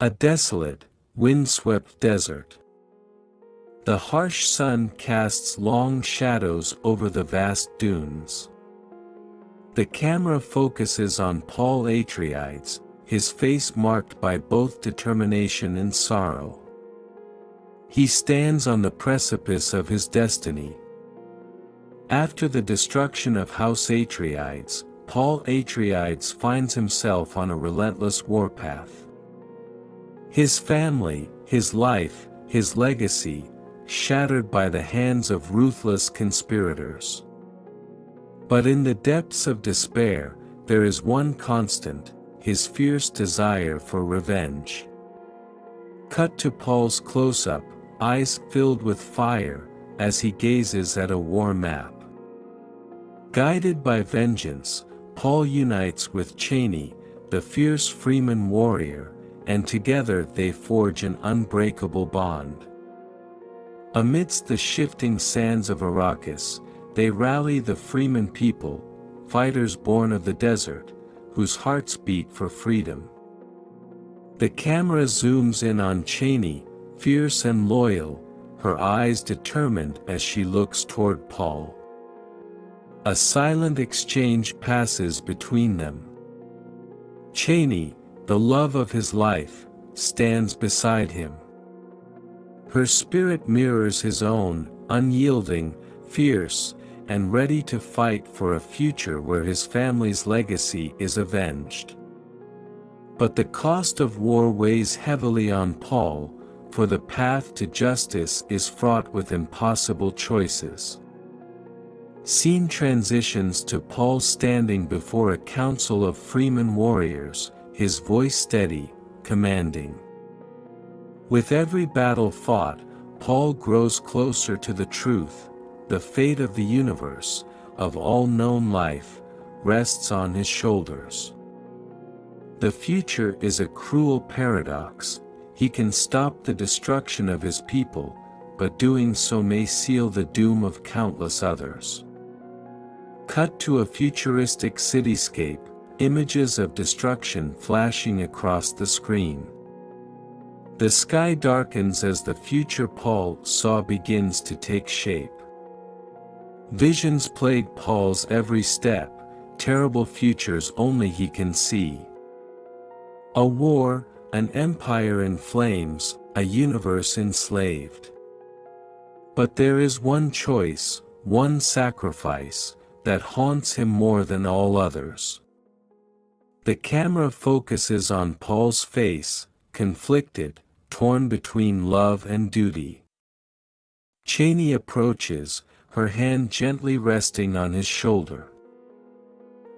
A desolate, wind-swept desert. The harsh sun casts long shadows over the vast dunes. The camera focuses on Paul Atreides, his face marked by both determination and sorrow. He stands on the precipice of his destiny. After the destruction of House Atreides, Paul Atreides finds himself on a relentless warpath. His family, his life, his legacy, shattered by the hands of ruthless conspirators. But in the depths of despair, there is one constant: his fierce desire for revenge. Cut to Paul's close-up, eyes filled with fire, as he gazes at a war map. Guided by vengeance, Paul unites with Chani, the fierce Fremen warrior, and together they forge an unbreakable bond. Amidst the shifting sands of Arrakis, they rally the Fremen people, fighters born of the desert, whose hearts beat for freedom. The camera zooms in on Chani, fierce and loyal, her eyes determined as she looks toward Paul. A silent exchange passes between them. Chani, the love of his life, stands beside him. Her spirit mirrors his own, unyielding, fierce, and ready to fight for a future where his family's legacy is avenged. But the cost of war weighs heavily on Paul, for the path to justice is fraught with impossible choices. Scene transitions to Paul standing before a council of Fremen warriors, his voice steady, commanding. With every battle fought, Paul grows closer to the truth. The fate of the universe, of all known life, rests on his shoulders. The future is a cruel paradox. He can stop the destruction of his people, but doing so may seal the doom of countless others. Cut to a futuristic cityscape, images of destruction flashing across the screen. The sky darkens as the future Paul saw begins to take shape. Visions plague Paul's every step, terrible futures only he can see. A war, an empire in flames, a universe enslaved. But there is one choice, one sacrifice, that haunts him more than all others. The camera focuses on Paul's face, conflicted, torn between love and duty. Chani approaches, her hand gently resting on his shoulder.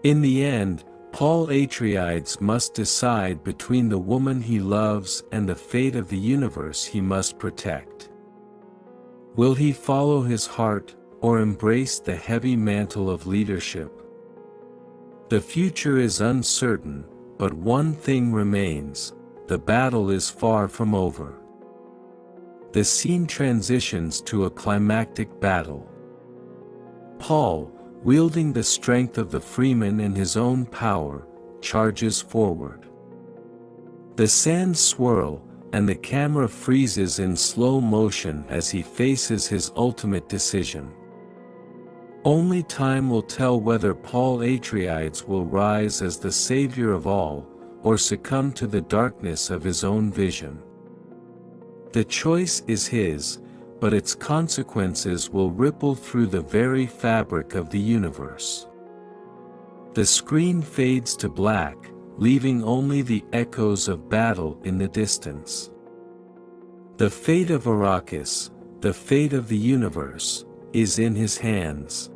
In the end, Paul Atreides must decide between the woman he loves and the fate of the universe he must protect. Will he follow his heart, or embrace the heavy mantle of leadership? The future is uncertain, but one thing remains: the battle is far from over. The scene transitions to a climactic battle. Paul, wielding the strength of the Fremen and his own power, charges forward. The sands swirl, and the camera freezes in slow motion as he faces his ultimate decision. Only time will tell whether Paul Atreides will rise as the savior of all, or succumb to the darkness of his own vision. The choice is his, but its consequences will ripple through the very fabric of the universe. The screen fades to black, leaving only the echoes of battle in the distance. The fate of Arrakis, the fate of the universe, is in his hands.